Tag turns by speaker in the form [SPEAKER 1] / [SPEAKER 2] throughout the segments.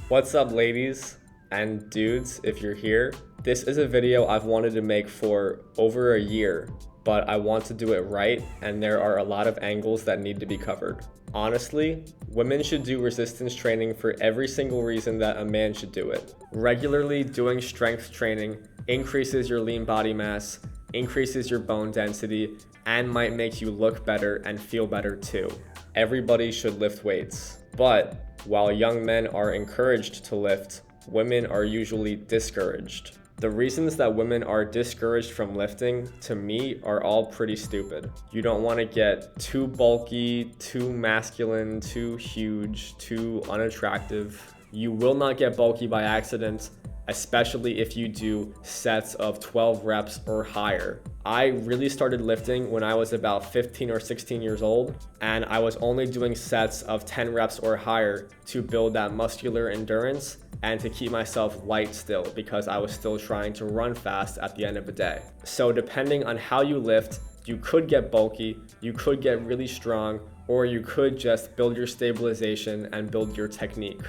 [SPEAKER 1] What's up, ladies and dudes, if you're here? This is a video I've wanted to make for over a year, but I want to do it right, and there are a lot of angles that need to be covered. Honestly, women should do resistance training for every single reason that a man should do it. Regularly doing strength training increases your lean body mass, increases your bone density, and might make you look better and feel better too. Everybody should lift weights, but while young men are encouraged to lift, women are usually discouraged. The reasons that women are discouraged from lifting, to me, are all pretty stupid. You don't want to get too bulky, too masculine, too huge, too unattractive. You will not get bulky by accident, especially if you do sets of 12 reps or higher. I really started lifting when I was about 15 or 16 years old, and I was only doing sets of 10 reps or higher to build that muscular endurance and to keep myself light still, because I was still trying to run fast at the end of the day. So depending on how you lift, you could get bulky, you could get really strong, or you could just build your stabilization and build your technique.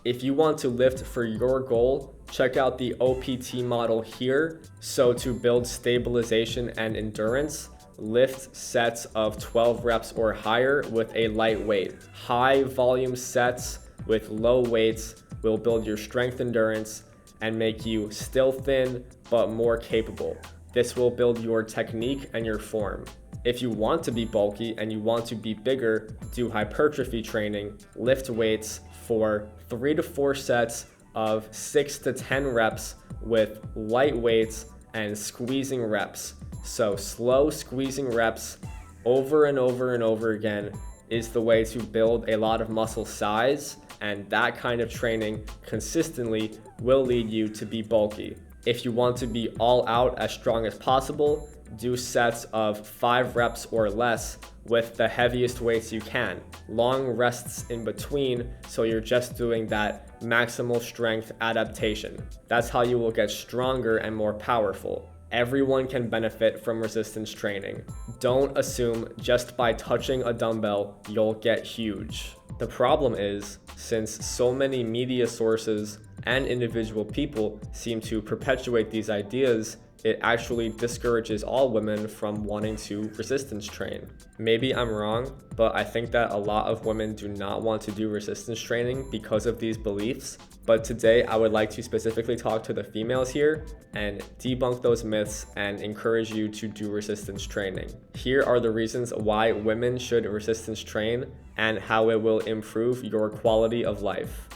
[SPEAKER 1] If you want to lift for your goal, check out the OPT model here. So to build stabilization and endurance, lift sets of 12 reps or higher with a light weight. High volume sets with low weights will build your strength endurance and make you still thin but more capable. This will build your technique and your form. If you want to be bulky and you want to be bigger, do hypertrophy training, lift weights for 3 to 4 sets of 6 to 10 reps with light weights and squeezing reps. So slow squeezing reps over and over and over again is the way to build a lot of muscle size, and that kind of training consistently will lead you to be bulky. If you want to be all out as strong as possible, do sets of 5 reps or less with the heaviest weights you can. Long rests in between, so you're just doing that maximal strength adaptation. That's how you will get stronger and more powerful. Everyone can benefit from resistance training. Don't assume just by touching a dumbbell, you'll get huge. The problem is, since so many media sources and individual people seem to perpetuate these ideas, it actually discourages all women from wanting to resistance train. Maybe I'm wrong, but I think that a lot of women do not want to do resistance training because of these beliefs. But today I would like to specifically talk to the females here and debunk those myths and encourage you to do resistance training. Here are the reasons why women should resistance train and how it will improve your quality of life.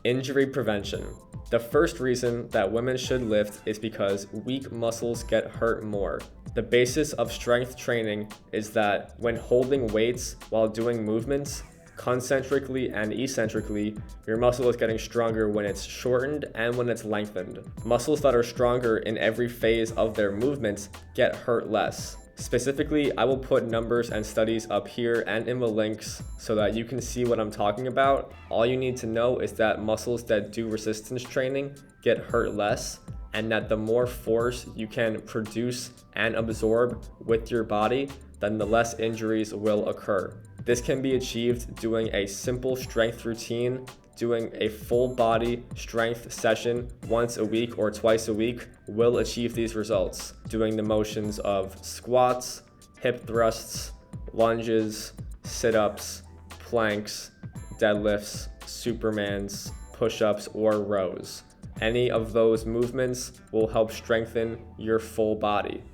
[SPEAKER 1] Injury prevention. The first reason that women should lift is because weak muscles get hurt more. The basis of strength training is that when holding weights while doing movements, concentrically and eccentrically, your muscle is getting stronger when it's shortened and when it's lengthened. Muscles that are stronger in every phase of their movements get hurt less. Specifically, I will put numbers and studies up here and in the links so that you can see what I'm talking about. All you need to know is that muscles that do resistance training get hurt less, and that the more force you can produce and absorb with your body, then the less injuries will occur. This can be achieved doing a simple strength routine, doing a full body strength session once a week or twice a week will achieve these results. Doing the motions of squats, hip thrusts, lunges, sit-ups, planks, deadlifts, supermans, push-ups, or rows. Any of those movements will help strengthen your full body.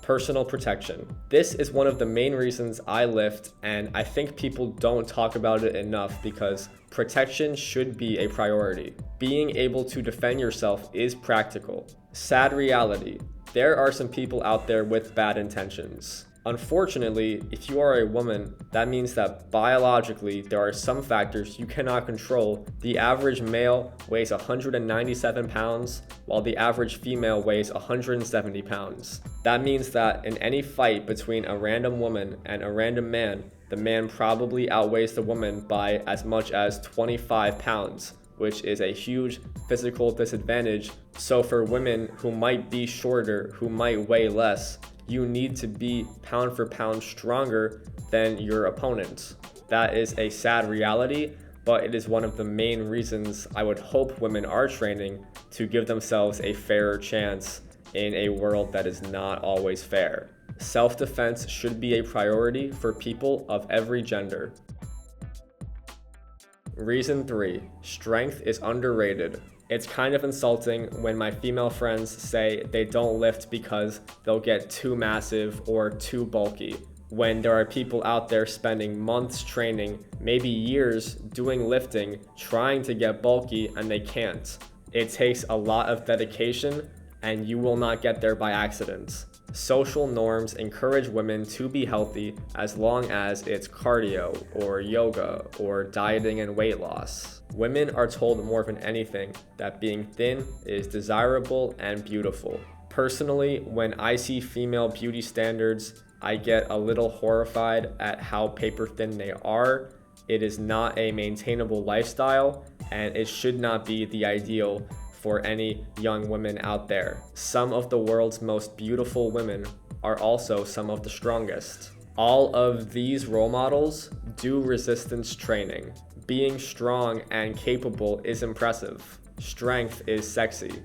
[SPEAKER 1] Personal protection. This is one of the main reasons I lift, and I think people don't talk about it enough because protection should be a priority. Being able to defend yourself is practical. Sad reality, there are some people out there with bad intentions. Unfortunately, if you are a woman, that means that biologically there are some factors you cannot control. The average male weighs 197 pounds, while the average female weighs 170 pounds. That means that in any fight between a random woman and a random man, the man probably outweighs the woman by as much as 25 pounds, which is a huge physical disadvantage. So for women who might be shorter, who might weigh less, you need to be pound for pound stronger than your opponent. That is a sad reality, but it is one of the main reasons I would hope women are training, to give themselves a fairer chance in a world that is not always fair. Self-defense should be a priority for people of every gender. Reason 3, strength is underrated. It's kind of insulting when my female friends say they don't lift because they'll get too massive or too bulky, when there are people out there spending months training, maybe years doing lifting, trying to get bulky, and they can't. It takes a lot of dedication, and you will not get there by accident. Social norms encourage women to be healthy as long as it's cardio or yoga or dieting and weight loss. Women are told more than anything that being thin is desirable and beautiful. Personally, when I see female beauty standards, I get a little horrified at how paper thin they are. It is not a maintainable lifestyle, and it should not be the ideal for any young women out there. Some of the world's most beautiful women are also some of the strongest. All of these role models do resistance training. Being strong and capable is impressive. Strength is sexy.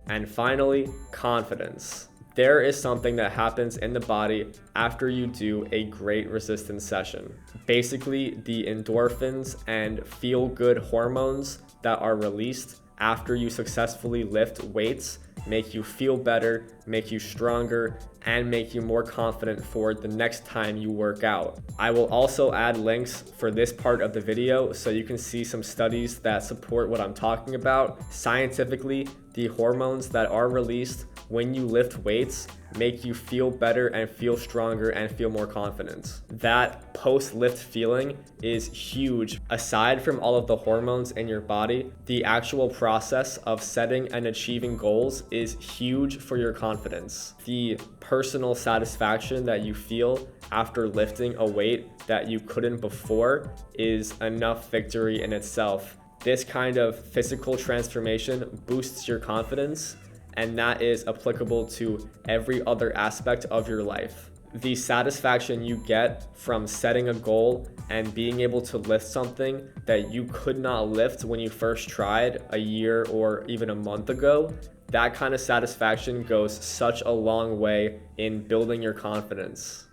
[SPEAKER 1] And finally, confidence. There is something that happens in the body after you do a great resistance session. Basically, the endorphins and feel-good hormones that are released after you successfully lift weights make you feel better, make you stronger, and make you more confident for the next time you work out. I will also add links for this part of the video so you can see some studies that support what I'm talking about. Scientifically, the hormones that are released when you lift weights make you feel better and feel stronger and feel more confident. That post-lift feeling is huge. Aside from all of the hormones in your body, the actual process of setting and achieving goals is huge for your confidence. The personal satisfaction that you feel after lifting a weight that you couldn't before is enough victory in itself. This kind of physical transformation boosts your confidence, and that is applicable to every other aspect of your life. The satisfaction you get from setting a goal and being able to lift something that you could not lift when you first tried a year or even a month ago, that kind of satisfaction goes such a long way in building your confidence.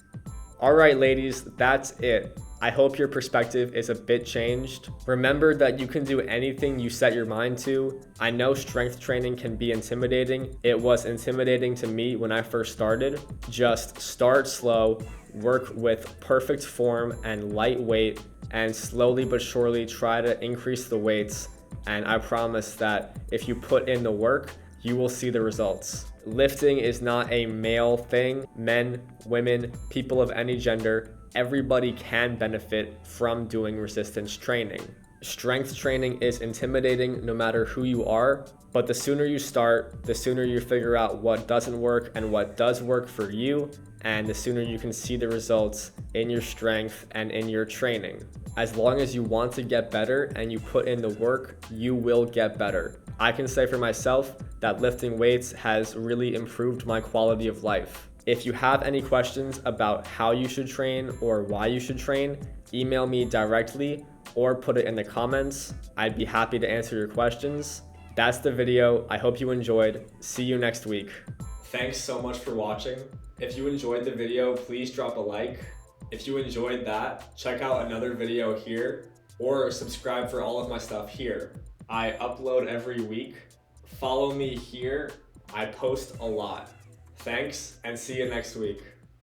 [SPEAKER 1] All right, ladies, that's it. I hope your perspective is a bit changed. Remember that you can do anything you set your mind to. I know strength training can be intimidating. It was intimidating to me when I first started. Just start slow, work with perfect form and light weight, and slowly but surely try to increase the weights. And I promise that if you put in the work, you will see the results. Lifting is not a male thing. Men, women, people of any gender, everybody can benefit from doing resistance training. Strength training is intimidating no matter who you are, but the sooner you start, the sooner you figure out what doesn't work and what does work for you, and the sooner you can see the results in your strength and in your training. As long as you want to get better and you put in the work, you will get better. I can say for myself that lifting weights has really improved my quality of life. If you have any questions about how you should train or why you should train, email me directly or put it in the comments. I'd be happy to answer your questions. That's the video. I hope you enjoyed. See you next week. Thanks so much for watching. If you enjoyed the video, please drop a like. If you enjoyed that, check out another video here or subscribe for all of my stuff here. I upload every week. Follow me here. I post a lot. Thanks, and see you next week.